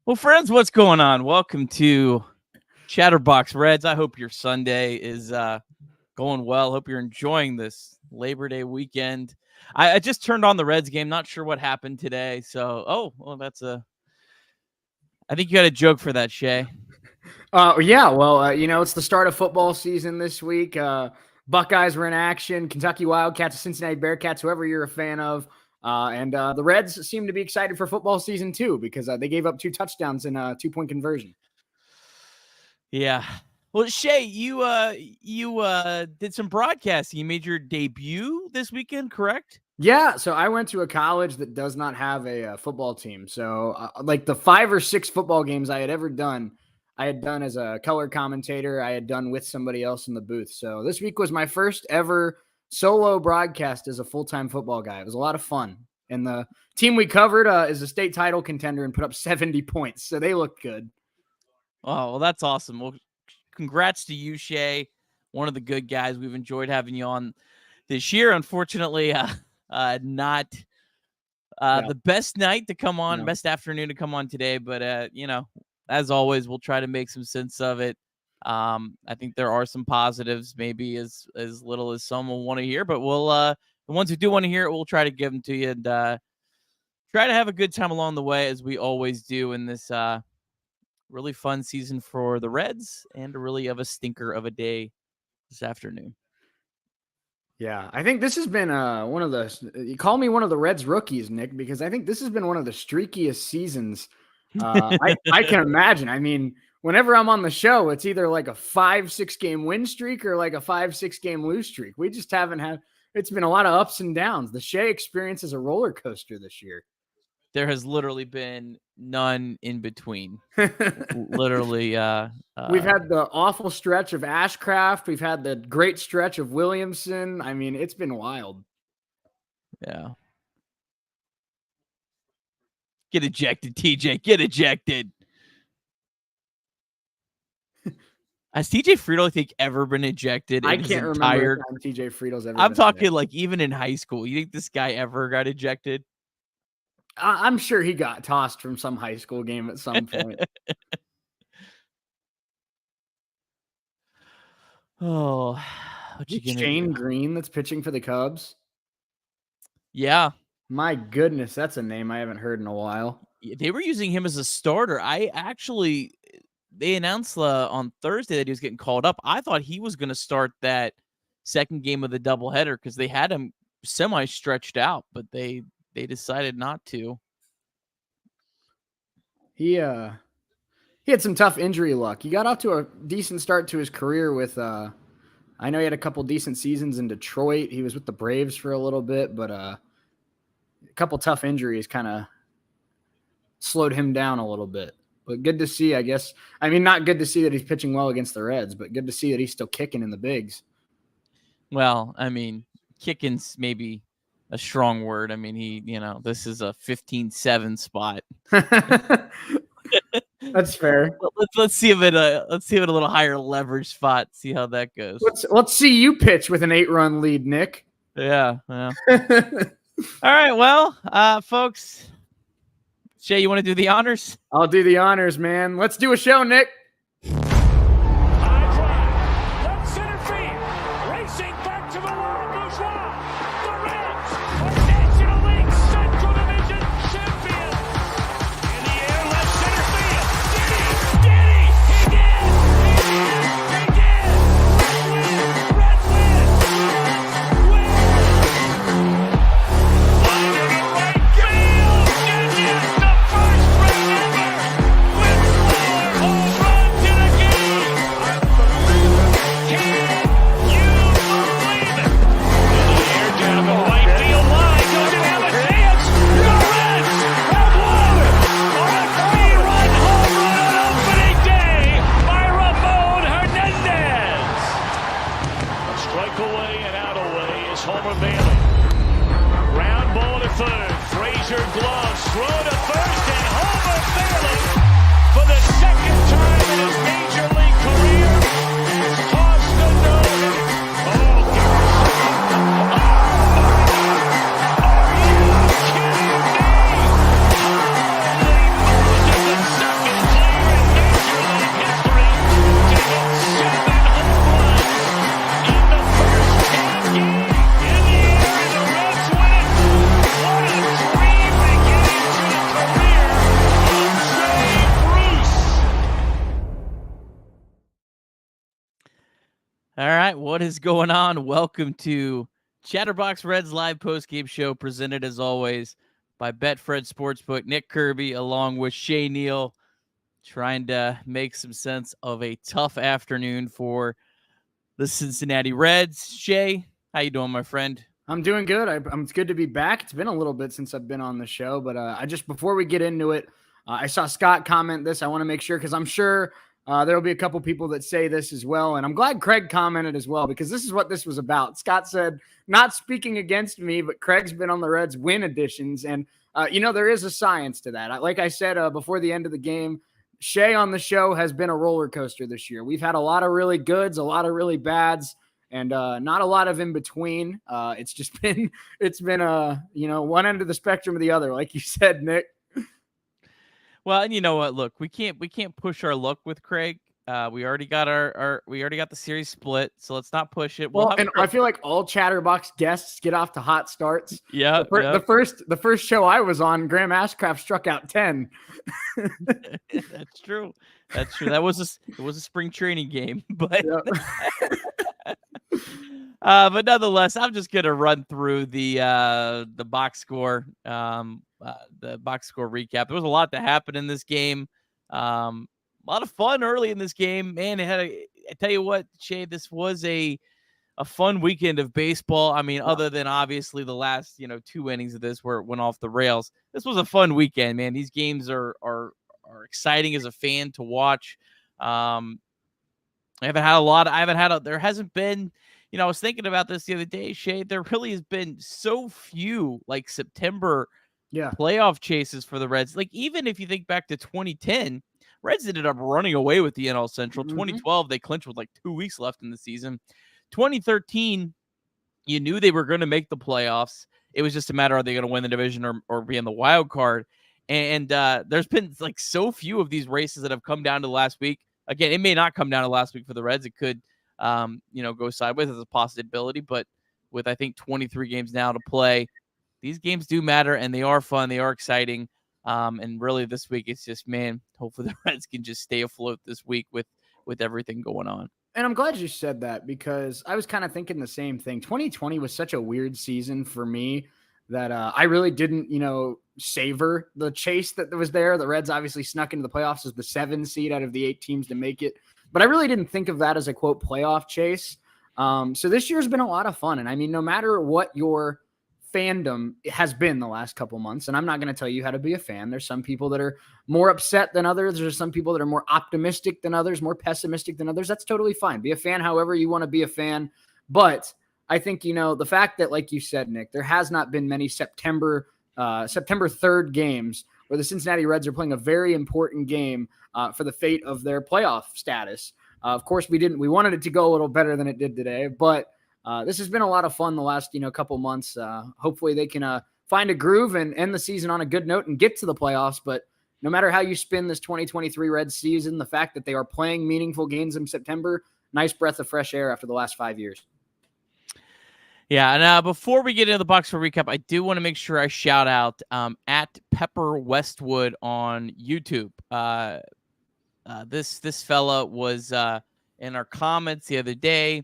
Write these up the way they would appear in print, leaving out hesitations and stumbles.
Well, friends, what's going on? Welcome to Chatterbox Reds. I hope your Sunday is going well. Hope you're enjoying this Labor Day weekend. I just turned on the Reds game. Not sure what happened today. So, I think you got a joke for that, Shay. Yeah, well, it's the start of football season this week. Buckeyes were in action. Kentucky Wildcats, Cincinnati Bearcats, whoever you're a fan of. And the Reds seem to be excited for football season too, because they gave up 2 touchdowns in a 2-point conversion. Yeah. Well, Shay, you did some broadcasting. You made your debut this weekend, correct? Yeah. So I went to a college that does not have a football team. So like the 5 or 6 football games I had ever done, I had done as a color commentator. I had done with somebody else in the booth. So this week was my first ever solo broadcast as a full-time football guy. It was a lot of fun. And the team we covered is a state title contender and put up 70 points. So they look good. Oh, well, that's awesome. Well, congrats to you, Shay. One of the good guys. We've enjoyed having you on this year. Unfortunately, not the best night to come on, best afternoon to come on today. But, as always, we'll try to make some sense of it. I think there are some positives, maybe as little as some will want to hear, but we'll the ones who do want to hear it, we'll try to give them to you and try to have a good time along the way, as we always do in this really fun season for the Reds, and really of a stinker of a day this afternoon. Yeah, I think this has been one of the, you call me one of the Reds rookies, Nick, because I think this has been one of the streakiest seasons I can imagine. I mean, whenever I'm on the show, it's either like a 5-6 game win streak or like a 5-6 game lose streak. We just haven't had, it's been a lot of ups and downs. The Shea experience is a roller coaster this year. There has literally been none in between. Literally. We've had the awful stretch of Ashcraft. We've had the great stretch of Williamson. I mean, it's been wild. Yeah. Get ejected, TJ. Get ejected. Has TJ Friedel, I think, ever been ejected? I can't remember time TJ Friedel's ever I'm talking ejected. Like even in high school. You think this guy ever got ejected? I'm sure he got tossed from some high school game at some point. Oh, Shane Green that's pitching for the Cubs. Yeah. My goodness, that's a name I haven't heard in a while. They were using him as a starter. They announced on Thursday that he was getting called up. I thought he was going to start that second game of the doubleheader because they had him semi-stretched out, but they decided not to. He had some tough injury luck. He got off to a decent start to his career with I know he had a couple decent seasons in Detroit. He was with the Braves for a little bit, but a couple tough injuries kind of slowed him down a little bit. But good to see, I guess. I mean, not good to see that he's pitching well against the Reds, but good to see that he's still kicking in the bigs. Well, I mean, kicking's maybe a strong word. I mean, this is a 15-7 spot. That's fair. Let's see if it a little higher leverage spot. See how that goes. Let's see you pitch with an 8-run lead, Nick. Yeah. All right. Well, folks. Shay, you want to do the honors? I'll do the honors, man. Let's do a show, Nick. High drive, left center field, racing back to the world bourgeois. The Reds are National League Central Division champions. In the air, left center field. Did he? He did. Red win. Breakaway and out away is Homer Bailey. Ground ball to third. Frazier gloves. Throw to first, and Homer Bailey, for the second time in his major league career, has tossed the nose. Oh, are you kidding me? Holy Moses, the second player in major league history to hit 7 home runs in the first 10 games. In the air, and the Reds win it. What a dream beginning to a career of Jay Bruce. All right, what is going on? Welcome to Chatterbox Reds live postgame show, presented as always by Betfred Sportsbook. Nick Kirby along with Shay Neal, trying to make some sense of a tough afternoon for the Cincinnati Reds. Shay, how you doing, my friend? I'm doing good. It's good to be back. It's been a little bit since I've been on the show, but before we get into it, I saw Scott comment this. I want to make sure, because I'm sure there'll be a couple people that say this as well. And I'm glad Craig commented as well, because this is what this was about. Scott said, not speaking against me, but Craig's been on the Reds win editions. And, there is a science to that. Like I said, before the end of the game, Shay on the show has been a roller coaster this year. We've had a lot of really goods, a lot of really bads, and not a lot of in between. It's been one end of the spectrum or the other, like you said, Nick. Well, and you know what? Look, we can't push our luck with Craig. We already got the series split, so let's not push it. I feel like all Chatterbox guests get off to hot starts. Yeah, the first show I was on, Graham Ashcraft struck out 10. That's true. It was a spring training game, but but nonetheless, I'm just gonna run through the box score, the box score recap. There was a lot that happened in this game. A lot of fun early in this game, man. I tell you what, Shay, this was a fun weekend of baseball. I mean, other than obviously the last 2 innings of this where it went off the rails, this was a fun weekend, man. These games are exciting as a fan to watch. There hasn't been, I was thinking about this the other day, Shay. There really has been so few like September playoff chases for the Reds. Like, even if you think back to 2010, Reds ended up running away with the NL Central. 2012, they clinched with like 2 weeks left in the season. 2013, you knew they were going to make the playoffs. It was just a matter, are they going to win the division or be in the wild card? And there's been like so few of these races that have come down to last week. Again, it may not come down to last week for the Reds. It could, go sideways as a possibility. But with, I think, 23 games now to play, these games do matter, and they are fun. They are exciting. And really this week, it's just, man, hopefully the Reds can just stay afloat this week with everything going on. And I'm glad you said that, because I was kind of thinking the same thing. 2020 was such a weird season for me that I really didn't, savor the chase that was there. The Reds obviously snuck into the playoffs as the 7 seed out of the 8 teams to make it. But I really didn't think of that as a, quote, playoff chase. So this year's been a lot of fun. And I mean, no matter what your fandom has been the last couple months, and I'm not going to tell you how to be a fan. There's some people that are more upset than others. There's some people that are more optimistic than others, more pessimistic than others. That's totally fine. Be a fan however you want to be a fan. But I think, the fact that, like you said, Nick, there has not been many September 3rd games where the Cincinnati Reds are playing a very important game for the fate of their playoff status. Of course, we wanted it to go a little better than it did today, but this has been a lot of fun the last, couple months. Hopefully they can find a groove and end the season on a good note and get to the playoffs. But no matter how you spin this 2023 Reds season, the fact that they are playing meaningful games in September, nice breath of fresh air after the last 5 years. Yeah, and before we get into the box score recap, I do want to make sure I shout out at Pepper Westwood on YouTube. This fella was in our comments the other day,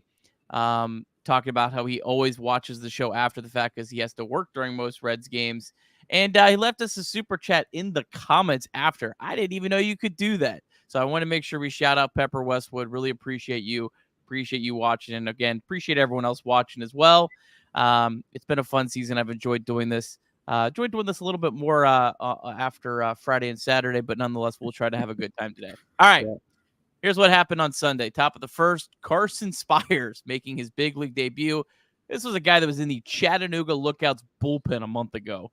talking about how he always watches the show after the fact because he has to work during most Reds games. And he left us a super chat in the comments after. I didn't even know you could do that. So I want to make sure we shout out Pepper Westwood. Really appreciate you. Appreciate you watching. And again, appreciate everyone else watching as well. It's been a fun season. I've enjoyed doing this. Enjoyed doing this a little bit more after Friday and Saturday, but nonetheless, we'll try to have a good time today. All right. Here's what happened on Sunday. Top of the first, Carson Spires making his big league debut. This was a guy that was in the Chattanooga Lookouts bullpen a month ago.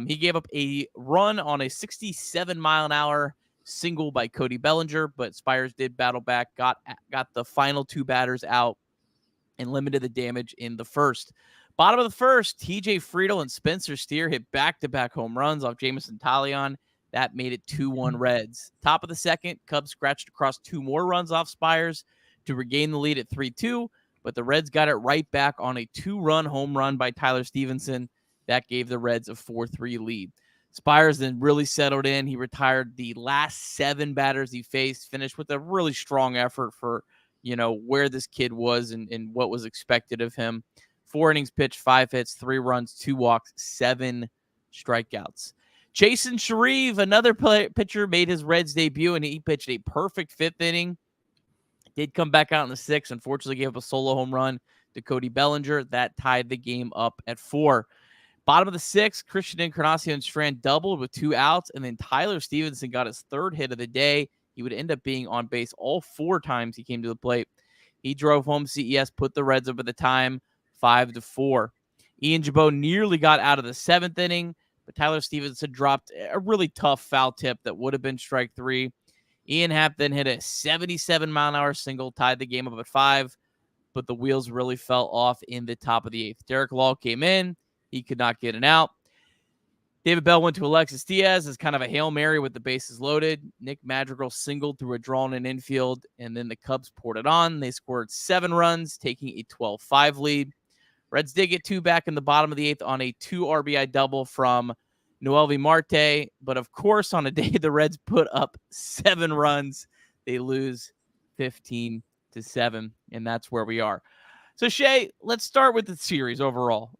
He gave up a run on a 67-mile-an-hour single by Cody Bellinger, but Spires did battle back, got the final two batters out, and limited the damage in the first. Bottom of the first, TJ Friedel and Spencer Steer hit back-to-back home runs off Jamison Talion. That made it 2-1 Reds. Top of the second, Cubs scratched across 2 more runs off Spires to regain the lead at 3-2, but the Reds got it right back on a 2-run home run by Tyler Stevenson. That gave the Reds a 4-3 lead. Spires then really settled in. He retired the last 7 batters he faced, finished with a really strong effort for, where this kid was and what was expected of him. 4 innings pitched, 5 hits, 3 runs, 2 walks, 7 strikeouts. Jason Shreve, another pitcher, made his Reds debut, and he pitched a perfect 5th inning. Did come back out in the 6th. Unfortunately, gave up a solo home run to Cody Bellinger. That tied the game up at 4. Bottom of the 6th, Christian Encarnacion Strand doubled with 2 outs, and then Tyler Stevenson got his 3rd hit of the day. He would end up being on base all 4 times he came to the plate. He drove home CES, put the Reds up at the time, 5-4. Ian Jabot nearly got out of the 7th inning, but Tyler Stevenson dropped a really tough foul tip that would have been strike 3. Ian Happ then hit a 77-mile-an-hour single, tied the game up at 5, but the wheels really fell off in the top of the 8th. Derek Law came in. He could not get an out. David Bell went to Alexis Diaz as kind of a Hail Mary with the bases loaded. Nick Madrigal singled through a draw in an infield, and then the Cubs poured it on. They scored 7 runs, taking a 12-5 lead. Reds did get 2 back in the bottom of the 8th on a 2 RBI double from Noelvi Marte. But, of course, on a day the Reds put up 7 runs, they lose 15-7, and that's where we are. So, Shay, let's start with the series overall.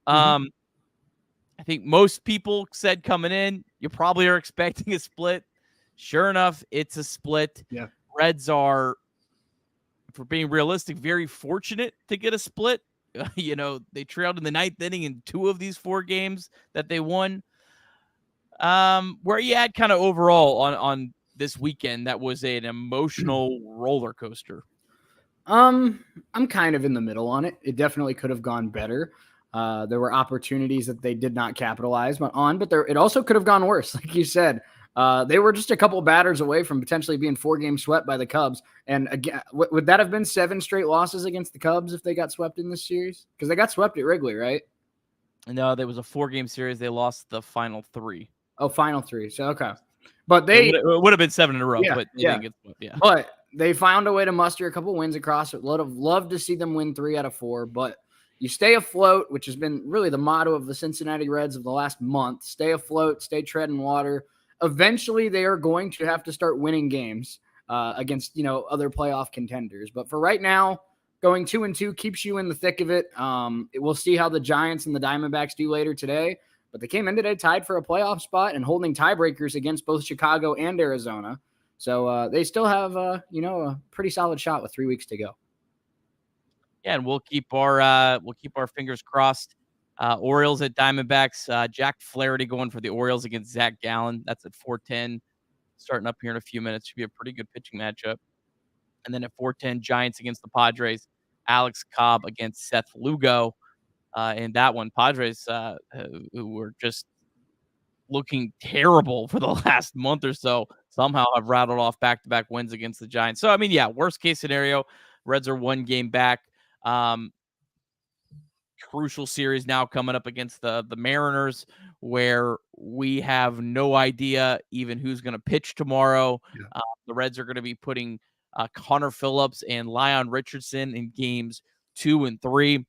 I think most people said coming in, you probably are expecting a split. Sure enough, it's a split. Yeah. Reds are, for being realistic, very fortunate to get a split. They trailed in the 9th inning in 2 of these 4 games that they won. Where are you at kind of overall on this weekend that was an emotional roller coaster? I'm kind of in the middle on it. It definitely could have gone better. There were opportunities that they did not capitalize on, but it also could have gone worse. Like you said, they were just a couple batters away from potentially being 4-game swept by the Cubs. And again, would that have been 7 straight losses against the Cubs if they got swept in this series? Because they got swept at Wrigley, right? No, there was a 4-game series. They lost the final 3. Oh, final 3. So, okay. But it would have been 7 in a row, but they didn't get swept. Yeah. But they found a way to muster a couple wins across it. Would have loved to see them win 3 out of 4, but you stay afloat, which has been really the motto of the Cincinnati Reds of the last month. Stay afloat, stay treading water. Eventually, they are going to have to start winning games against, other playoff contenders. But for right now, going 2-2 keeps you in the thick of it. We'll see how the Giants and the Diamondbacks do later today. But they came in today tied for a playoff spot and holding tiebreakers against both Chicago and Arizona. So they still have, a pretty solid shot with 3 weeks to go. Yeah, and we'll keep our fingers crossed. Orioles at Diamondbacks. Jack Flaherty going for the Orioles against Zach Gallen. That's at 4:10. Starting up here in a few minutes. Should be a pretty good pitching matchup. And then at 4:10, Giants against the Padres. Alex Cobb against Seth Lugo. In that one, Padres, who were just looking terrible for the last month or so, somehow have rattled off back-to-back wins against the Giants. So, worst case scenario, Reds are 1 game back. Crucial series now coming up against the Mariners, where we have no idea even who's going to pitch tomorrow. Yeah. The Reds are going to be putting Connor Phillips and Leon Richardson in games 2 and 3.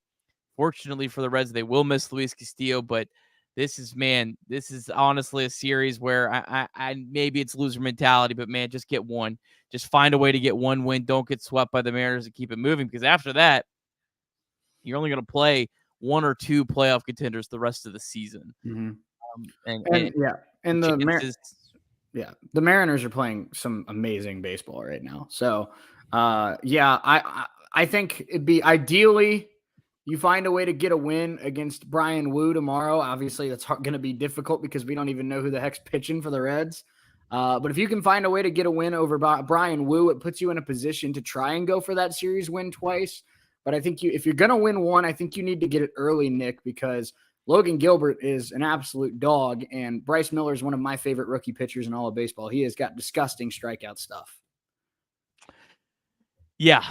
Fortunately for the Reds, they will miss Luis Castillo, but this is honestly a series where I maybe it's loser mentality, but man, just get one. Just find a way to get 1 win. Don't get swept by the Mariners and keep it moving, because after that, you're only going to play 1 or 2 playoff contenders the rest of the season. Mm-hmm. The Mariners are playing some amazing baseball right now. So, I think it'd be ideally you find a way to get a win against Brian Wu tomorrow. Obviously, that's going to be difficult because we don't even know who the heck's pitching for the Reds. But if you can find a way to get a win over Brian Wu, it puts you in a position to try and go for that series win twice. But I think if you're going to win one, I think you need to get it early, Nick, because Logan Gilbert is an absolute dog, and Bryce Miller is one of my favorite rookie pitchers in all of baseball. He has got disgusting strikeout stuff. Yeah.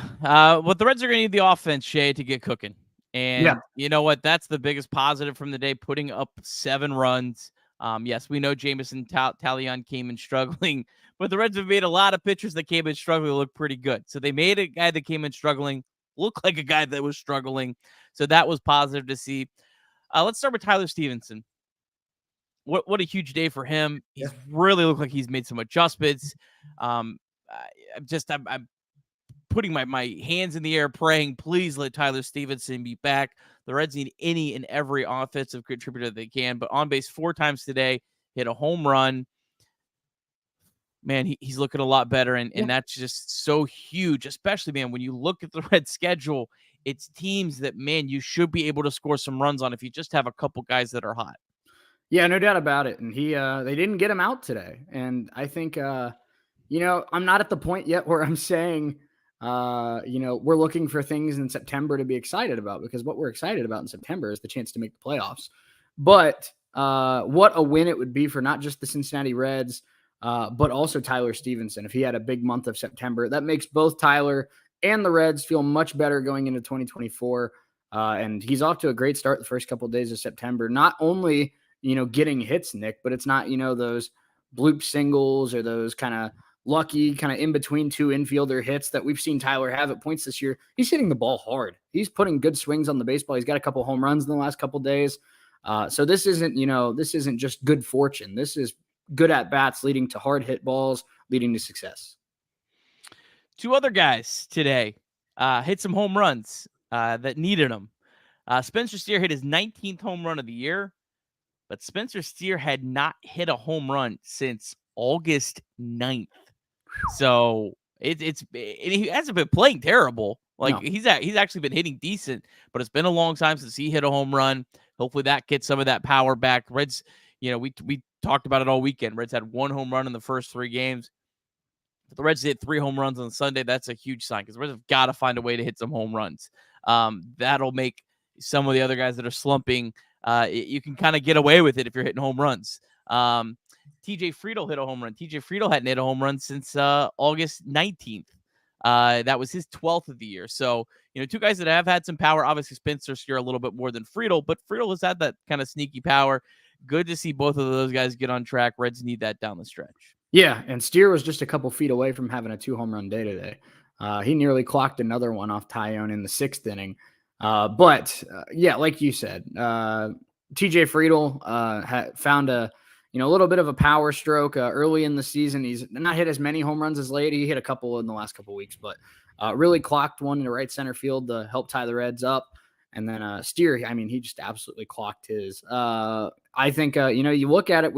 What the Reds are going to need the offense, Shay, to get cooking. And you know what? That's the biggest positive from the day, putting up 7 runs. Yes, we know Jameson Talion came in struggling, but the Reds have made a lot of pitchers that came in struggling look pretty good. So they made a guy that came in struggling look like a guy that was struggling. So that was positive to see. Let's start with Tyler Stevenson. What a huge day for him. He's really looked like he's made some adjustments. I'm putting my hands in the air, praying, please let Tyler Stevenson be back. The Reds need any and every offensive contributor they can, but on base 4 times today, hit a home run. Man, he's looking a lot better, and that's just so huge, especially, man, when you look at the Reds schedule, it's teams that, man, you should be able to score some runs on if you just have a couple guys that are hot. Yeah, no doubt about it. And they didn't get him out today. And I think, I'm not at the point yet where I'm saying, we're looking for things in September to be excited about, because what we're excited about in September is the chance to make the playoffs. But what a win it would be for not just the Cincinnati Reds, but also Tyler Stevenson. If he had a big month of September, that makes both Tyler and the Reds feel much better going into 2024. And he's off to a great start the first couple of days of September. Not only, getting hits, Nick, but it's not, those bloop singles or those kind of lucky kind of in between 2 infielder hits that we've seen Tyler have at points this year. He's hitting the ball hard. He's putting good swings on the baseball. He's got a couple home runs in the last couple of days. So this isn't just good fortune. This is good at bats leading to hard hit balls, leading to success. 2 other guys today hit some home runs that needed them. Spencer Steer hit his 19th home run of the year, but Spencer Steer had not hit a home run since August 9th. So he hasn't been playing terrible. Like, no. He's actually been hitting decent, but it's been a long time since he hit a home run. Hopefully that gets some of that power back. Reds, we talked about it all weekend. Reds had 1 home run in the first 3 games. But the Reds hit 3 home runs on Sunday. That's a huge sign, because the Reds have got to find a way to hit some home runs. That'll make some of the other guys that are slumping, you can kind of get away with it if you're hitting home runs. TJ Friedl hit a home run. TJ Friedl hadn't hit a home run since August 19th. That was his 12th of the year. So, 2 guys that have had some power. Obviously, Spencer Steer a little bit more than Friedl, but Friedl has had that kind of sneaky power. Good to see both of those guys get on track. Reds need that down the stretch. Yeah, and Steer was just a couple feet away from having a 2 home run day today. He nearly clocked another one off Tyone in the 6th inning. But like you said, TJ Friedl found a little bit of a power stroke early in the season. He's not hit as many home runs as late. He hit a couple in the last couple of weeks, but really clocked one in the right center field to help tie the Reds up. And then Steer, he just absolutely clocked his. I think, you look at it,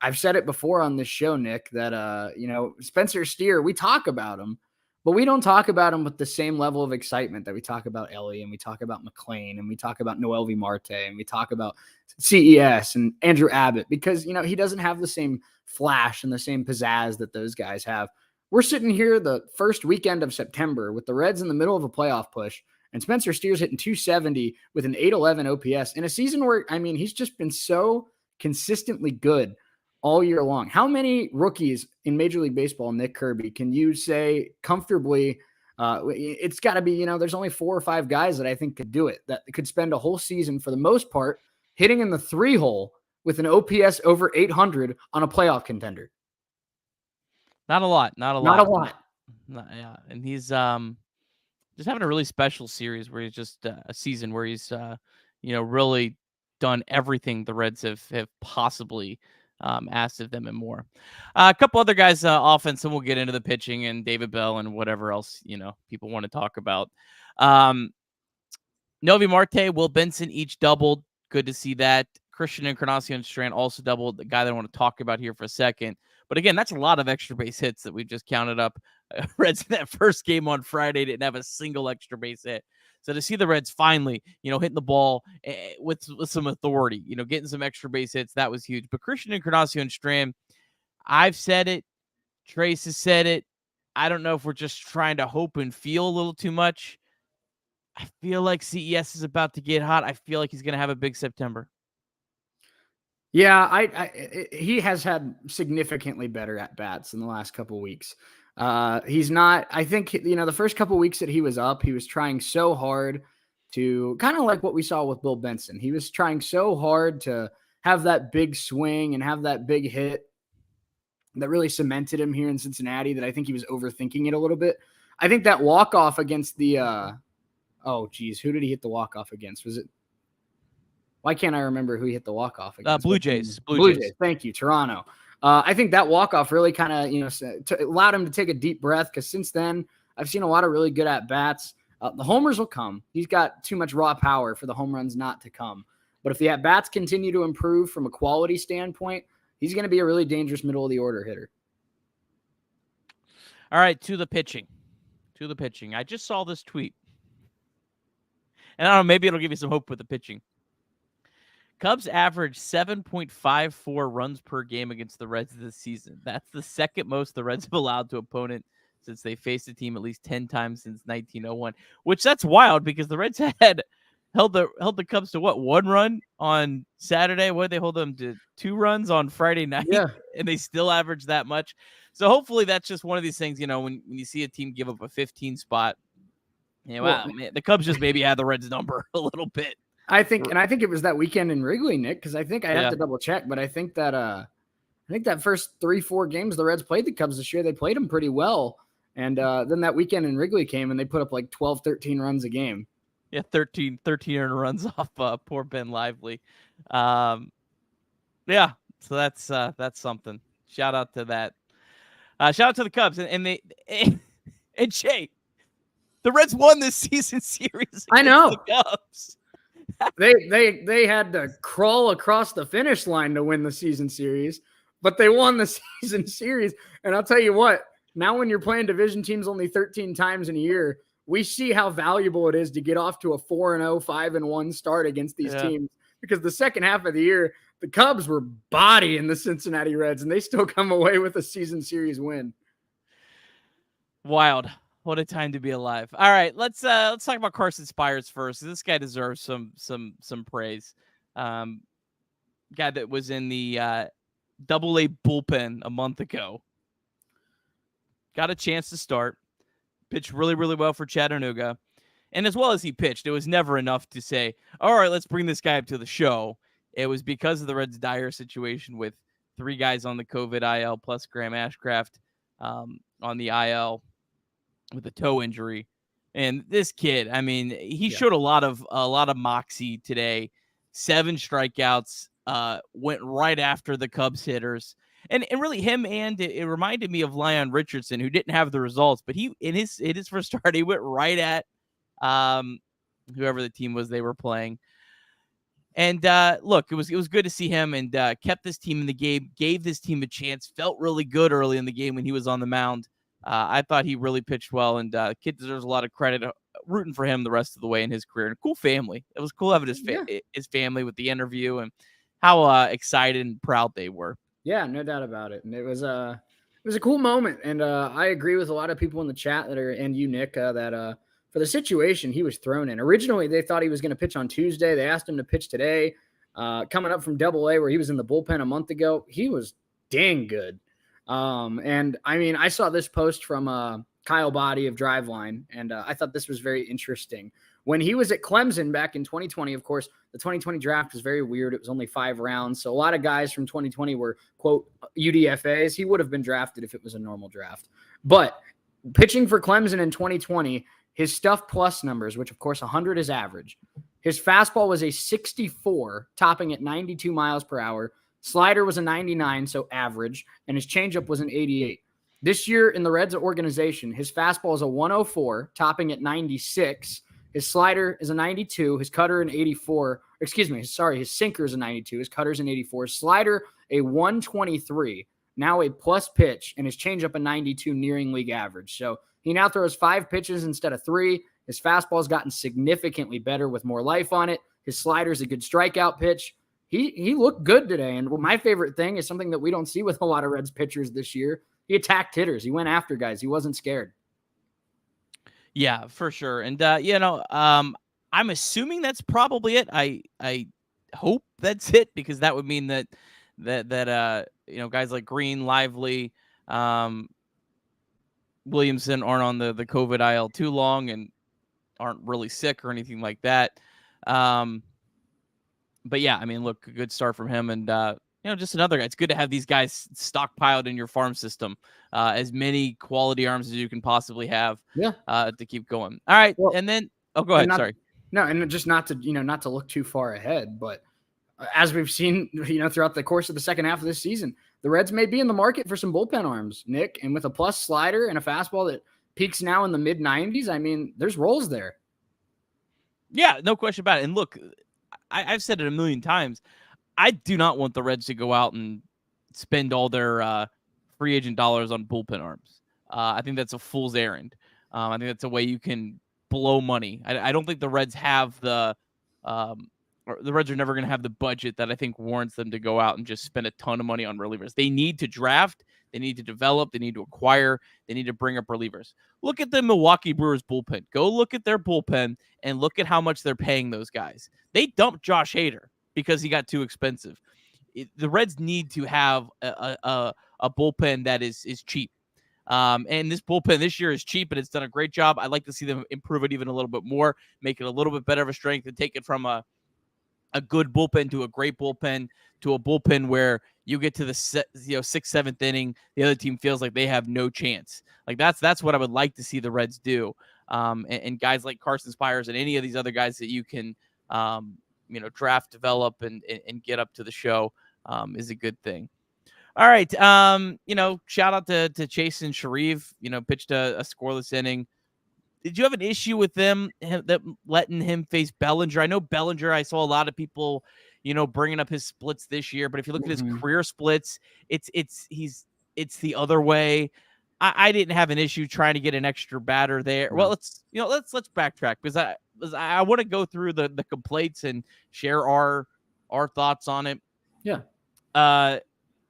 I've said it before on this show, Nick, that, Spencer Steer, we talk about him, but we don't talk about him with the same level of excitement that we talk about Ellie, and we talk about McLean, and we talk about Noel V. Marte, and we talk about CES and Andrew Abbott, because, he doesn't have the same flash and the same pizzazz that those guys have. We're sitting here the first weekend of September with the Reds in the middle of a playoff push, and Spencer Steer's hitting 270 with an 811 OPS in a season where, he's just been so consistently good all year long. How many rookies in Major League Baseball, Nick Kirby, can you say comfortably? It's got to be, there's only 4 or 5 guys that I think could do it, that could spend a whole season for the most part hitting in the 3-hole with an OPS over 800 on a playoff contender. Not a lot. Yeah. And he's just having a really special series where he's just a season where he's, really done everything the Reds have possibly asked of them and more. A couple other guys offense, and we'll get into the pitching and David Bell and whatever else, people want to talk about. Novi Marte, Will Benson each doubled. Good to see that. Christian Encarnacion Strand also doubled, the guy that I want to talk about here for a second. But again, that's a lot of extra base hits that we just counted up. Reds in that first game on Friday didn't have a single extra base hit. So to see the Reds finally, hitting the ball with some authority, getting some extra base hits, that was huge. But Christian Encarnacion Strand, I've said it. Trace has said it. I don't know if we're just trying to hope and feel a little too much. I feel like CES is about to get hot. I feel like he's going to have a big September. Yeah, he has had significantly better at bats in the last couple of weeks. He's not, I think, the first couple of weeks that he was up, he was trying so hard to kind of like what we saw with Bill Benson. He was trying so hard to have that big swing and have that big hit that really cemented him here in Cincinnati, that I think he was overthinking it a little bit. I think that walk-off against the, who did he hit the walk-off against? Was it? Why can't I remember who he hit the walk-off against? Blue Jays. Blue Jays. Thank you, Toronto. I think that walk-off really kind of, allowed him to take a deep breath, because since then, I've seen a lot of really good at-bats. The homers will come. He's got too much raw power for the home runs not to come. But if the at-bats continue to improve from a quality standpoint, he's going to be a really dangerous middle-of-the-order hitter. All right, to the pitching. I just saw this tweet. And I don't know, maybe it'll give you some hope with the pitching. Cubs averaged 7.54 runs per game against the Reds this season. That's the second most the Reds have allowed to opponent since they faced the team at least 10 times since 1901, which that's wild because the Reds had held the Cubs to what, 1 run on Saturday? What did they hold them to? 2 runs on Friday night? Yeah. And they still average that much. So hopefully that's just one of these things, when you see a team give up a 15 spot, wow, man, the Cubs just maybe had the Reds number a little bit. I think it was that weekend in Wrigley, Nick, because I think I have to double check, but I think that first 3-4 games the Reds played the Cubs this year, they played them pretty well. And then that weekend in Wrigley came and they put up like 12, 13 runs a game. Yeah, 13 earned runs off poor Ben Lively. So that's something. Shout out to that. Shout out to the Cubs and they and Jay. The Reds won this season series. I know. The Cubs. They had to crawl across the finish line to win the season series, but they won the season series. And I'll tell you what, now when you're playing division teams only 13 times in a year, we see how valuable it is to get off to a 4-0, 5-1 start against these teams, because the second half of the year, the Cubs were bodying the Cincinnati Reds and they still come away with a season series win. Wild. What a time to be alive. All right, let's talk about Carson Spires first. This guy deserves some praise. Guy that was in the AA bullpen a month ago. Got a chance to start. Pitched really, really well for Chattanooga. And as well as he pitched, it was never enough to say, all right, let's bring this guy up to the show. It was because of the Reds' dire situation with 3 guys on the COVID IL plus Graham Ashcraft on the IL with a toe injury. And this kid, I mean, he showed a lot of moxie today. 7 strikeouts, went right after the Cubs hitters. And really him, and it reminded me of Lyon Richardson, who didn't have the results, but he in his first start, he went right at whoever the team was they were playing. And look, it was good to see him, and kept this team in the game, gave this team a chance, felt really good early in the game when he was on the mound. I thought he really pitched well, and kid deserves a lot of credit. Rooting for him the rest of the way in his career. And cool family. It was cool having his family with the interview and how excited and proud they were. Yeah, no doubt about it. And it was a cool moment. And I agree with a lot of people in the chat and you, Nick, that for the situation he was thrown in. Originally, they thought he was going to pitch on Tuesday. They asked him to pitch today. Coming up from AA, where he was in the bullpen a month ago, he was dang good. And I mean, I saw this post from Kyle Body of Driveline, and I thought this was very interesting. When he was at Clemson back in 2020, of course, the 2020 draft was very weird. It was only 5 rounds. So a lot of guys from 2020 were, quote, UDFAs. He would have been drafted if it was a normal draft. But pitching for Clemson in 2020, his stuff plus numbers, which of course 100 is average. His fastball was a 64, topping at 92 miles per hour. Slider was a 99, so average, and his changeup was an 88. This year in the Reds organization, his fastball is a 104, topping at 96. His slider is a 92, his cutter an 84. His sinker is a 92, his cutter's an 84. Slider a 123, now a plus pitch, and his changeup a 92, nearing league average. So he now throws 5 pitches instead of 3. His fastball's gotten significantly better with more life on it. His slider's a good strikeout pitch. he looked good today. And my favorite thing is something that we don't see with a lot of Reds pitchers this year. He attacked hitters. He went after guys. He wasn't scared. Yeah, for sure. And I'm assuming that's probably it. I hope that's it, because that would mean that guys like Green, Lively, Williamson aren't on the COVID IL too long and aren't really sick or anything like that. But yeah, I mean, look, a good start from him, and just another guy. It's good to have these guys stockpiled in your farm system, as many quality arms as you can possibly have. Yeah. To keep going. All right, well, and then go ahead. Sorry. No, and just not to look too far ahead, but as we've seen, throughout the course of the second half of this season, the Reds may be in the market for some bullpen arms, Nick, and with a plus slider and a fastball that peaks now in the mid 90s. I mean, there's roles there. Yeah, no question about it. And look, I've said it a million times. I do not want the Reds to go out and spend all their free agent dollars on bullpen arms. I think that's a fool's errand. I think that's a way you can blow money. I don't think the Reds have the Reds are never going to have the budget that I think warrants them to go out and just spend a ton of money on relievers. They need to draft. They need to develop. They need to acquire. They need to bring up relievers. Look at the Milwaukee Brewers bullpen. Go look at their bullpen and look at how much they're paying those guys. They dumped Josh Hader because he got too expensive. The Reds need to have a bullpen that is cheap. And this bullpen this year is cheap, and it's done a great job. I'd like to see them improve it even a little bit more, make it a little bit better of a strength, and take it from a good bullpen to a great bullpen to a bullpen where you get to the 6th, 7th inning, the other team feels like they have no chance. Like that's what I would like to see the Reds do. And guys like Carson Spires and any of these other guys that you can, draft, develop, and get up to the show is a good thing. All right. Shout out to Chase and Sharif, pitched a scoreless inning. Did you have an issue with them that letting him face Bellinger? I know Bellinger, I saw a lot of people, bringing up his splits this year, but if you look at his career splits, it's the other way. I didn't have an issue trying to get an extra batter there. Well, let's backtrack, because I want to go through the complaints and share our thoughts on it. Yeah. I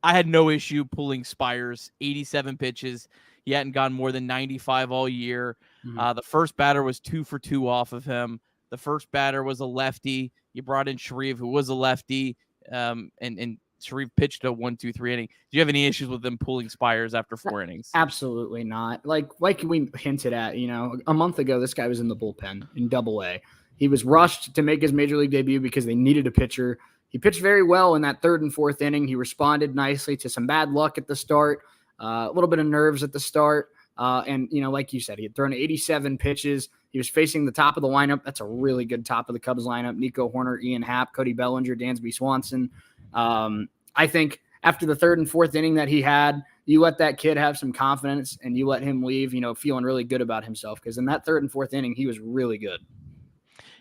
had no issue pulling Spires, 87 pitches. He hadn't gone more than 95 all year. The first batter was 2 for 2 off of him. The first batter was a lefty. You brought in Sharif, who was a lefty, and Sharif pitched a 1-2-3 inning. Do you have any issues with them pulling Spires after 4 innings? Absolutely not. Like we hinted at, a month ago, this guy was in the bullpen in Double-A. He was rushed to make his major league debut because they needed a pitcher. He pitched very well in that 3rd and 4th inning. He responded nicely to some bad luck at the start, a little bit of nerves at the start. And like you said, he had thrown 87 pitches. He was facing the top of the lineup. That's a really good top of the Cubs lineup. Nico Horner, Ian Happ, Cody Bellinger, Dansby Swanson. I think after the 3rd and 4th inning that he had, you let that kid have some confidence and you let him leave, feeling really good about himself. Because in that 3rd and 4th inning, he was really good.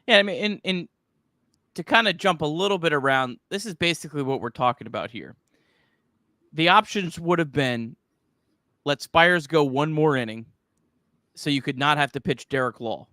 Yeah, I mean, in to kind of jump a little bit around, this is basically what we're talking about here. The options would have been, let Spires go one more inning so you could not have to pitch Derek Law.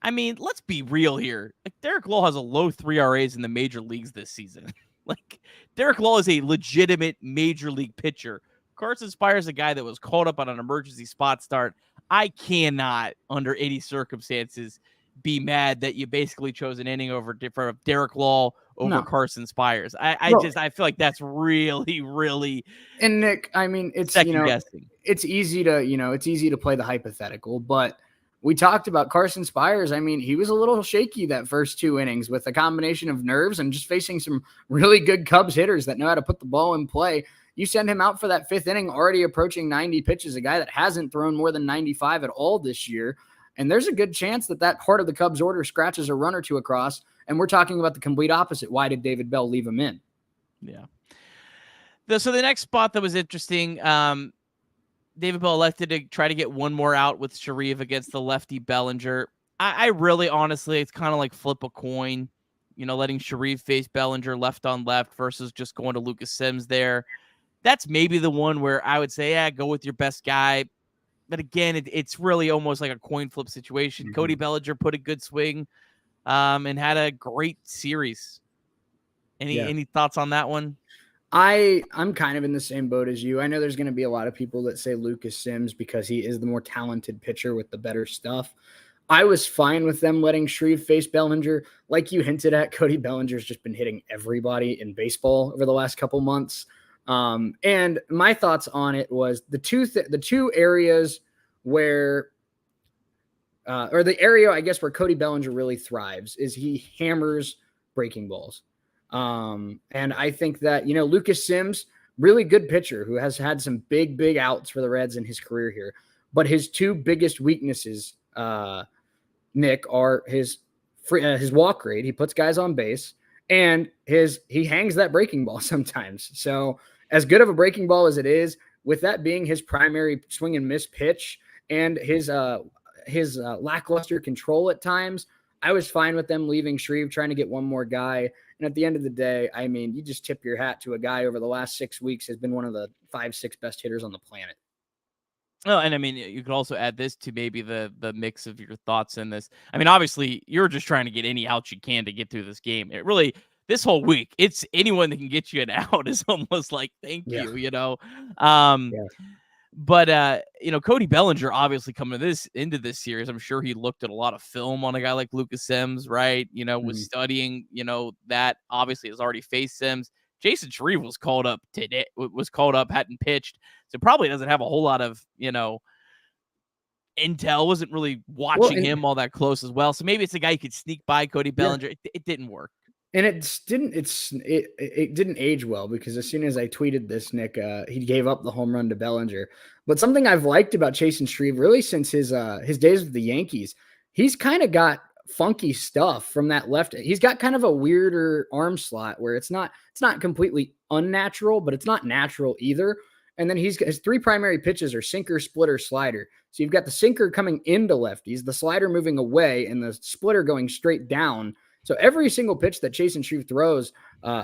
I mean, let's be real here. Like, Derek Law has a low 3 RAs in the major leagues this season. Like, Derek Law is a legitimate major league pitcher. Carson Spires is a guy that was called up on an emergency spot start. I cannot, under any circumstances, be mad that you basically chose an inning over Derek Law over Carson Spires. I feel like that's really, really. And Nick, I mean, it's guessing. It's easy to play the hypothetical, but we talked about Carson Spires. I mean, he was a little shaky that first 2 innings with a combination of nerves and just facing some really good Cubs hitters that know how to put the ball in play. You send him out for that 5th inning, already approaching 90 pitches, a guy that hasn't thrown more than 95 at all this year. And there's a good chance that heart of the Cubs order scratches a run or two across. And we're talking about the complete opposite. Why did David Bell leave him in? Yeah. So the next spot that was interesting, David Bell elected to try to get one more out with Sharif against the lefty Bellinger. I really, honestly, it's kind of like flip a coin, letting Sharif face Bellinger left on left versus just going to Lucas Sims there. That's maybe the one where I would say, go with your best guy. But again, it's really almost like a coin flip situation. Mm-hmm. Cody Bellinger put a good swing and had a great series. Any thoughts on that one? I'm kind of in the same boat as you. I know there's going to be a lot of people that say Lucas Sims because he is the more talented pitcher with the better stuff. I was fine with them letting Shreve face Bellinger. Like you hinted at, Cody Bellinger's just been hitting everybody in baseball over the last couple months. And my thoughts on it was the two areas where, or the area, I guess, where Cody Bellinger really thrives is he hammers breaking balls. And I think that, Lucas Sims, really good pitcher who has had some big outs for the Reds in his career here. But his two biggest weaknesses, Nick, are his walk rate. He puts guys on base, and he hangs that breaking ball sometimes. So as good of a breaking ball as it is, with that being his primary swing and miss pitch and his lackluster control at times, I was fine with them leaving Shreve, trying to get one more guy. And at the end of the day, I mean, you just tip your hat to a guy over the last 6 weeks has been one of the 5-6 best hitters on the planet. Oh, and I mean, you could also add this to maybe the mix of your thoughts in this. I mean, obviously, you're just trying to get any outs you can to get through this game. It really, this whole week, it's anyone that can get you an out is almost like thank you, Yeah. But Cody Bellinger obviously coming into this series, I'm sure he looked at a lot of film on a guy like Lucas Sims, right? Was studying, that obviously has already faced Sims. Jason Shreve was called up today, hadn't pitched. So probably doesn't have a whole lot of, intel, wasn't really watching him all that close as well. So maybe it's a guy you could sneak by Cody Bellinger. Yeah. It didn't work. And it didn't age well because as soon as I tweeted this, Nick, he gave up the home run to Bellinger. But something I've liked about Jason Shreve really since his days with the Yankees, he's kind of got funky stuff from that left. He's got kind of a weirder arm slot where it's not completely unnatural, but it's not natural either. And then his three primary pitches are sinker, splitter, slider. So you've got the sinker coming into lefties, the slider moving away, and the splitter going straight down. So every single pitch that Jason Shreve throws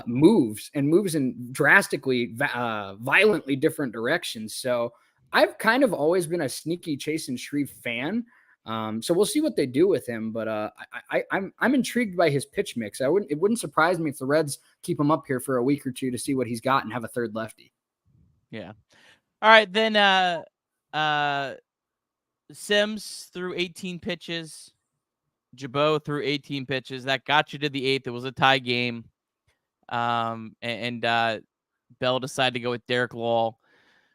moves in drastically, violently different directions. So I've kind of always been a sneaky Jason Shreve fan. So we'll see what they do with him. But I'm intrigued by his pitch mix. It wouldn't surprise me if the Reds keep him up here for a week or two to see what he's got and have a third lefty. Yeah. All right, then Sims threw 18 pitches. Jabot threw 18 pitches. That got you to the 8th. It was a tie game. And Bell decided to go with Derek Law.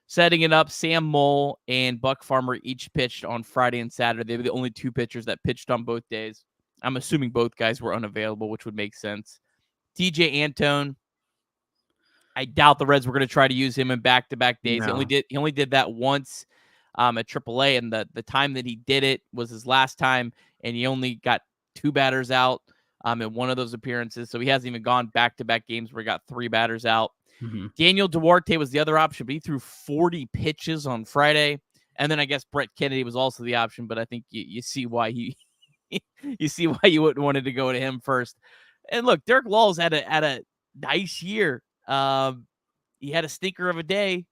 Setting it up, Sam Mole and Buck Farmer each pitched on Friday and Saturday. They were the only two pitchers that pitched on both days. I'm assuming both guys were unavailable, which would make sense. TJ Antone, I doubt the Reds were going to try to use him in back-to-back days. No. He only did that once at AAA, and the time that he did it was his last time, and he only got 2 batters out in one of those appearances. So he hasn't even gone back-to-back games where he got 3 batters out. Mm-hmm. Daniel Duarte was the other option, but he threw 40 pitches on Friday. And then I guess Brett Kennedy was also the option, but I think you see why you see why you wouldn't wanted to go to him first. And look, Derek Law's had a nice year. He had a stinker of a day.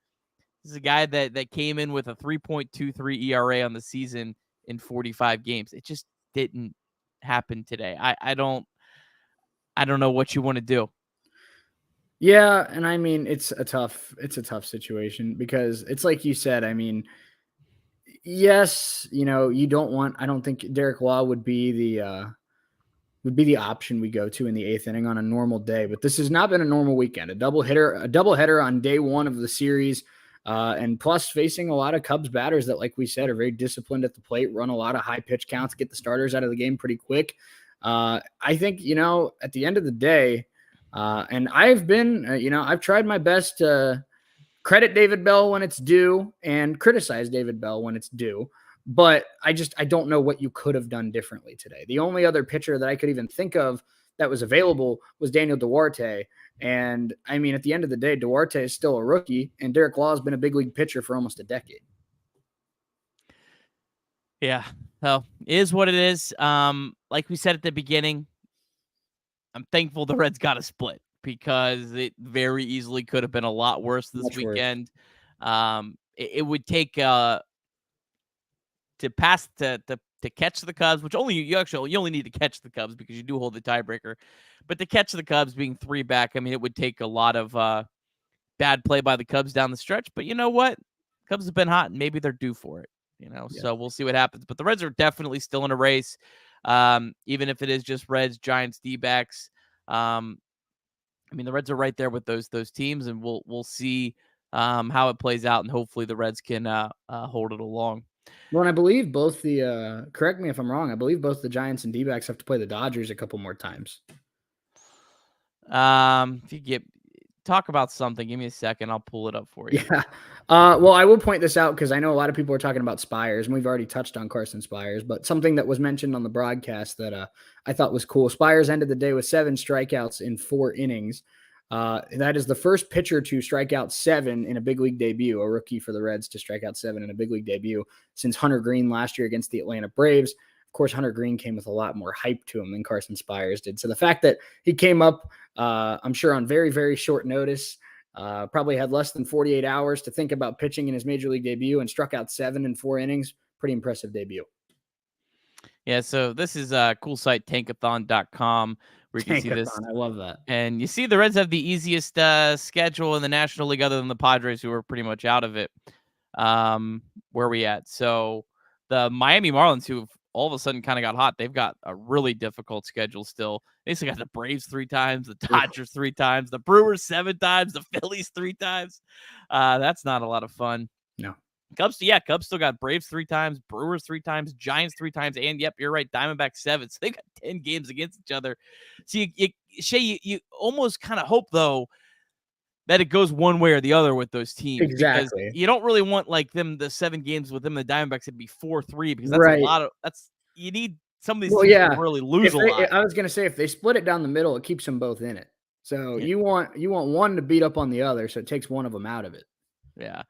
This is a guy that came in with a 3.23 ERA on the season in 45 games. It just didn't happen today. I don't know what you want to do. Yeah, and I mean it's a tough situation because it's like you said. I mean, yes, you don't want. I don't think Derek Law would be the option we go to in the 8th inning on a normal day. But this has not been a normal weekend. A doubleheader on day 1 of the series, and plus facing a lot of Cubs batters that, like we said, are very disciplined at the plate, run a lot of high pitch counts, get the starters out of the game pretty quick. I think at the end of the day. And I've been, I've tried my best to credit David Bell when it's due and criticize David Bell when it's due. But I don't know what you could have done differently today. The only other pitcher that I could even think of that was available was Daniel Duarte. And I mean, at the end of the day, Duarte is still a rookie, and Derek Law has been a big league pitcher for almost a decade. Yeah, well, it is what it is. Like we said at the beginning, I'm thankful the Reds got a split because it very easily could have been a lot worse this weekend. It would take to to catch the Cubs, which you only need to catch the Cubs because you do hold the tiebreaker. But to catch the Cubs being 3 back, I mean, it would take a lot of bad play by the Cubs down the stretch. But you know what? Cubs have been hot, and maybe they're due for it. So we'll see what happens. But the Reds are definitely still in a race, even if it is just Reds, Giants, D-backs. I mean, the Reds are right there with those teams, and we'll see how it plays out, and hopefully the Reds can hold it along. Well, and I believe both the correct me if I'm wrong, I believe both the Giants and D-backs have to play the Dodgers a couple more times. If you talk about something, give me a second. I'll pull it up for you. Yeah. Well, I will point this out because I know a lot of people are talking about Spires, and we've already touched on Carson Spires, but something that was mentioned on the broadcast that I thought was cool. Spires ended the day with 7 strikeouts in 4 innings. That is the first pitcher to strike out 7 in a big league debut, a rookie for the Reds to strike out 7 in a big league debut since Hunter Green last year against the Atlanta Braves. Of course, Hunter Green came with a lot more hype to him than Carson Spires did. So the fact that he came up, I'm sure on very, very short notice, probably had less than 48 hours to think about pitching in his major league debut and struck out 7 in 4 innings. Pretty impressive debut. Yeah, so this is a cool site, tankathon.com, where you can see this. I love that. And you see the Reds have the easiest schedule in the National League other than the Padres, who are pretty much out of it. Where are we at? So the Miami Marlins, who all of a sudden kind of got hot, they've got a really difficult schedule still. They still got the Braves 3 times, the Dodgers 3 times, the Brewers 7 times, the Phillies 3 times. That's not a lot of fun. No. Cubs still got Braves 3 times, Brewers 3 times, Giants 3 times, and yep, you're right, Diamondbacks 7. So they got 10 games against each other. So you almost kind of hope though that it goes one way or the other with those teams. Exactly. Because you don't really want like the 7 games with them, the Diamondbacks, to be 4-3 because that's right. a lot of you need some of these teams to really lose a lot. I was gonna say if they split it down the middle, it keeps them both in it. So you want one to beat up on the other, so it takes one of them out of it. Yeah.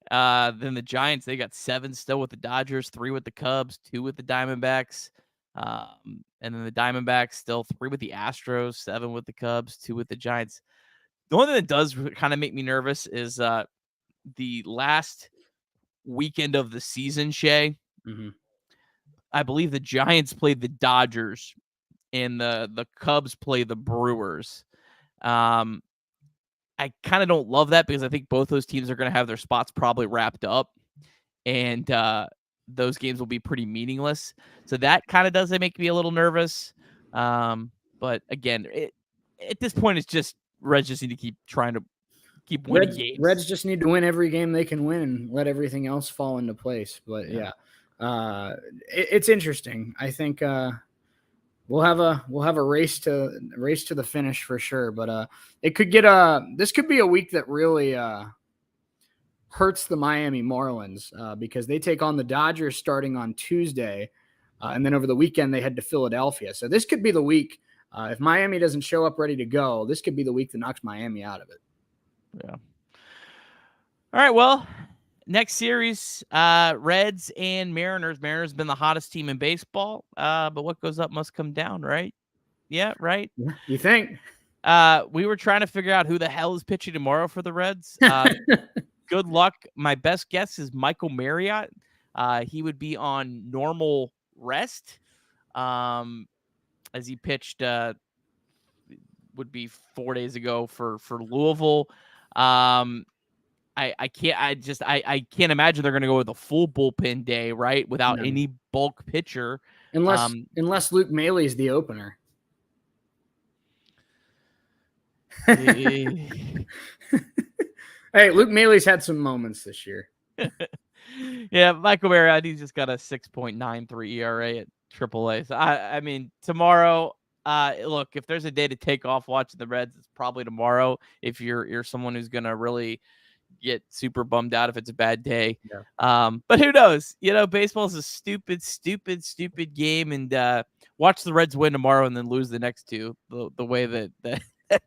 Then the Giants, they got 7 still with the Dodgers, 3 with the Cubs, 2 with the Diamondbacks. And then the Diamondbacks still 3 with the Astros, 7 with the Cubs, 2 with the Giants. The only thing that does kind of make me nervous is the last weekend of the season, Shay. Mm-hmm. I believe the Giants played the Dodgers and the Cubs play the Brewers. I kind of don't love that because I think both those teams are going to have their spots probably wrapped up, and those games will be pretty meaningless. So that kind of does make me a little nervous. But again, at this point, it's just Reds just need to keep winning games. Reds just need to win every game they can win and let everything else fall into place. But it's interesting. I think we'll have a race to the finish for sure. But it could get this could be a week that really hurts the Miami Marlins because they take on the Dodgers starting on Tuesday, and then over the weekend they head to Philadelphia. So this could be the week. If Miami doesn't show up ready to go, this could be the week that knocks Miami out of it. Yeah. All right. Well, next series, Reds and Mariners. Mariners been the hottest team in baseball. But what goes up must come down, right? Yeah, right. You think? We were trying to figure out who the hell is pitching tomorrow for the Reds. Good luck. My best guess is Michael Marriott. He would be on normal rest. As he pitched would be 4 days ago for Louisville. I can't imagine they're going to go with a full bullpen day, right? Without any bulk pitcher. Unless Luke Maile is the opener. Hey, Luke Maile's had some moments this year. Yeah, Michael Marriott, he's just got a 6.93 ERA at AAA. So I mean, tomorrow, look, if there's a day to take off watching the Reds, it's probably tomorrow. If you're someone who's gonna really get super bummed out if it's a bad day. Yeah. But who knows? Baseball is a stupid game, and watch the Reds win tomorrow and then lose the next 2. The way that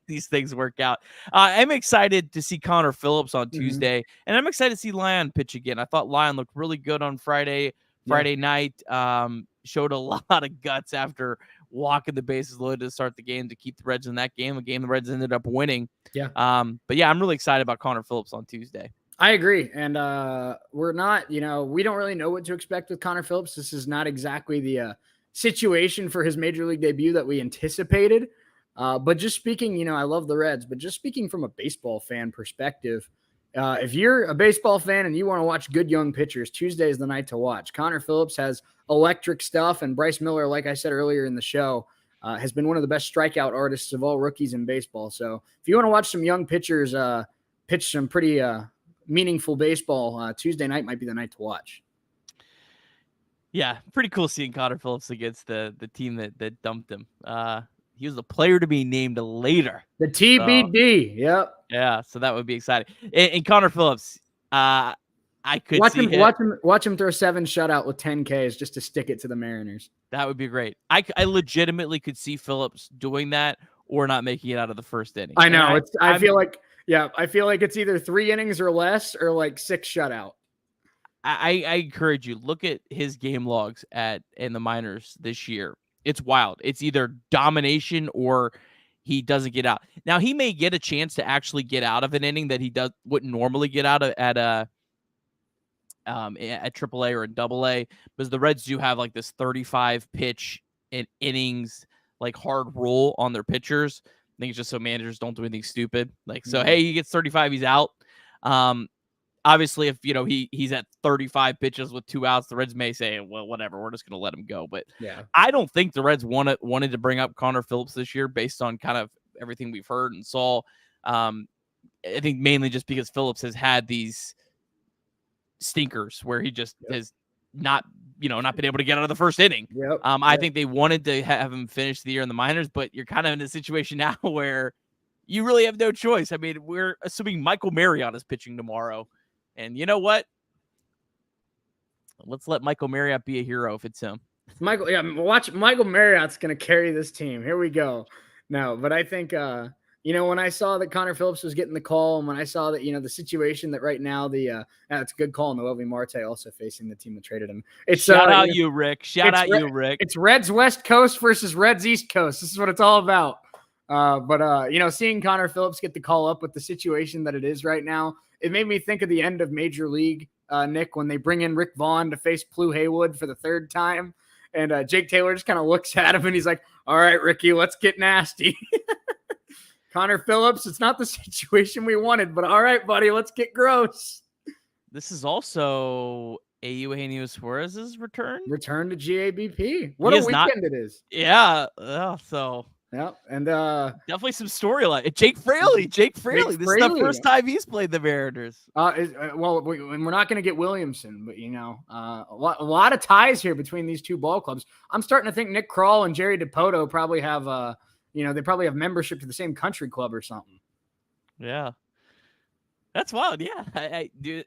these things work out. I'm excited to see Connor Phillips on Tuesday, and I'm excited to see Lyon pitch again. I thought Lyon looked really good on Friday night. Showed a lot of guts after walking the bases loaded to start the game to keep the Reds in that game. A game the Reds ended up winning. Yeah. But yeah, I'm really excited about Connor Phillips on Tuesday. I agree. And we're not, we don't really know what to expect with Connor Phillips. This is not exactly the situation for his major league debut that we anticipated. But just speaking, I love the Reds, but just speaking from a baseball fan perspective, if you're a baseball fan and you want to watch good young pitchers, Tuesday is the night to watch. Connor Phillips has electric stuff, and Bryce Miller, like I said earlier in the show, has been one of the best strikeout artists of all rookies in baseball. So if you want to watch some young pitchers pitch some pretty meaningful baseball, Tuesday night might be the night to watch. Yeah, pretty cool seeing Connor Phillips against the team that dumped him. He was the player to be named later. The TBD. Yep. Yeah, so that would be exciting. And Connor Phillips, I could watch see watch him throw 7 shutout with 10 Ks just to stick it to the Mariners. That would be great. I legitimately could see Phillips doing that or not making it out of the first inning. I know. I feel like it's either 3 innings or less or like 6 shutout. I encourage you, look at his game logs in the minors this year. It's wild. It's either domination or he doesn't get out. Now, he may get a chance to actually get out of an inning that he wouldn't normally get out of at AAA or in AA, because the Reds do have like this 35 pitch in innings, like hard rule on their pitchers. I think it's just so managers don't do anything stupid. Like, so, hey, he gets 35, he's out. Obviously, if he's at 35 pitches with 2 outs, the Reds may say, well, whatever, we're just going to let him go. But yeah, I don't think the Reds wanted to bring up Connor Phillips this year based on kind of everything we've heard and saw. I think mainly just because Phillips has had these stinkers where he just has not been able to get out of the first inning. I think they wanted to have him finish the year in the minors, but you're kind of in a situation now where you really have no choice. I mean, we're assuming Michael Marriott is pitching tomorrow. And you know what? Let's let Michael Marriott be a hero if it's him. Watch Michael Marriott's going to carry this team. Here we go. No, but I think, when I saw that Connor Phillips was getting the call, and when I saw that, the situation that right now it's a good call. Noel Marte also facing the team that traded him. Shout out you, Rick. Shout out you, Rick. It's Reds West Coast versus Reds East Coast. This is what it's all about. But seeing Connor Phillips get the call up with the situation that it is right now, it made me think of the end of Major League, Nick, when they bring in Rick Vaughn to face Plu Haywood for the 3rd time. And Jake Taylor just kind of looks at him and he's like, all right, Ricky, let's get nasty. Connor Phillips, it's not the situation we wanted, but all right, buddy, let's get gross. This is also Eugenio Suarez's return. Return to GABP. What a weekend it is. Yeah. Yeah, and definitely some storyline. Jake Fraley. This is the first time he's played the Mariners. We're not going to get Williamson, but a lot of ties here between these two ball clubs. I'm starting to think Nick Kroll and Jerry DiPoto probably have they probably have membership to the same country club or something. Yeah, that's wild. Yeah,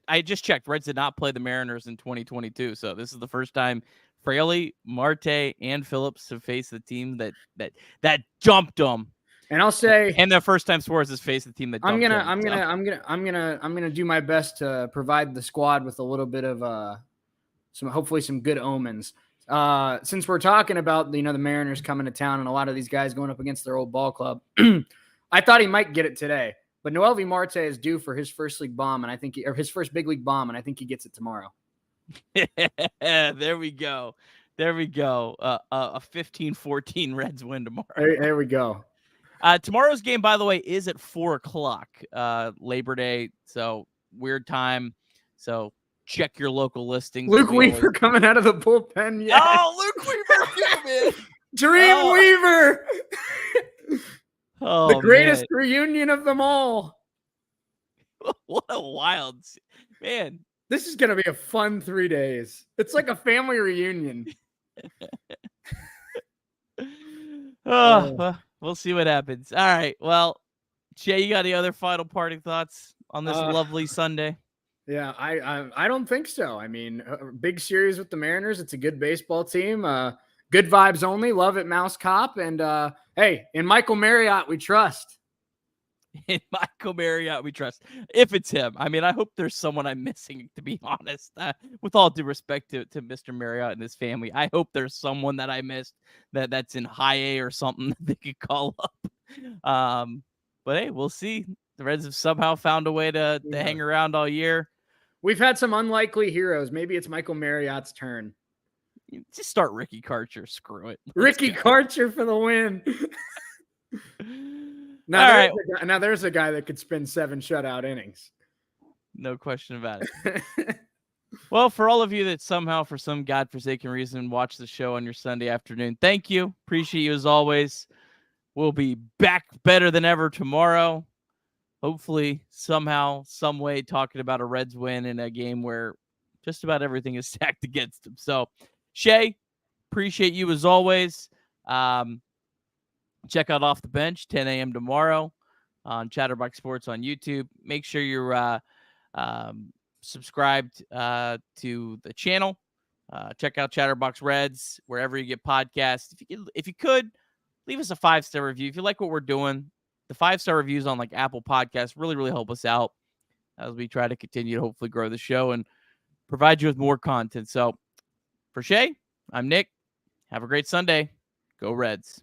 I just checked. Reds did not play the Mariners in 2022, so this is the first time Fraley, Marte, and Phillips have faced the team that jumped them. And I'll say, and the first time Suarez has faced the team that I'm jumped gonna do my best to provide the squad with a little bit of hopefully some good omens. Since we're talking about the Mariners coming to town and a lot of these guys going up against their old ball club, I thought he might get it today, but Noel Marte is due for his first league bomb, and I think his first big league bomb, and I think he gets it tomorrow. There we go. A 15-14 Reds win tomorrow. There we go. Tomorrow's game, by the way, is at 4:00, Labor Day. So weird time. So check your local listings. Luke Weaver coming out of the bullpen. Yes. Oh, Luke Weaver, man. Weaver. The greatest reunion of them all. What a wild man. This is going to be a fun 3 days. It's like a family reunion. We'll see what happens. All right. Well, Jay, you got any other final parting thoughts on this lovely Sunday? Yeah, I don't think so. I mean, big series with the Mariners. It's a good baseball team. Good vibes only. Love it, Mouse Cop. And hey, in Michael Marriott, we trust. In Michael Marriott, we trust. If it's him, I mean, I hope there's someone I'm missing, to be honest. With all due respect to Mr. Marriott and his family, I hope there's someone that I missed that's in high A or something that they could call up. But hey, we'll see. The Reds have somehow found a way to hang around all year. We've had some unlikely heroes. Maybe it's Michael Marriott's turn. Just start Ricky Karcher. Screw it. Ricky Karcher for the win. Now there's a guy that could spin 7 shutout innings. No question about it. Well, for all of you that somehow, for some godforsaken reason, watch the show on your Sunday afternoon, thank you. Appreciate you as always. We'll be back better than ever tomorrow. Hopefully, somehow, some way, talking about a Reds win in a game where just about everything is stacked against them. So, Shay, appreciate you as always. Check out Off the Bench, 10 a.m. tomorrow on Chatterbox Sports on YouTube. Make sure you're subscribed to the channel. Check out Chatterbox Reds wherever you get podcasts. If you could, leave us a 5-star review. If you like what we're doing, the 5-star reviews on like Apple Podcasts really, really help us out as we try to continue to hopefully grow the show and provide you with more content. So for Shay, I'm Nick. Have a great Sunday. Go Reds.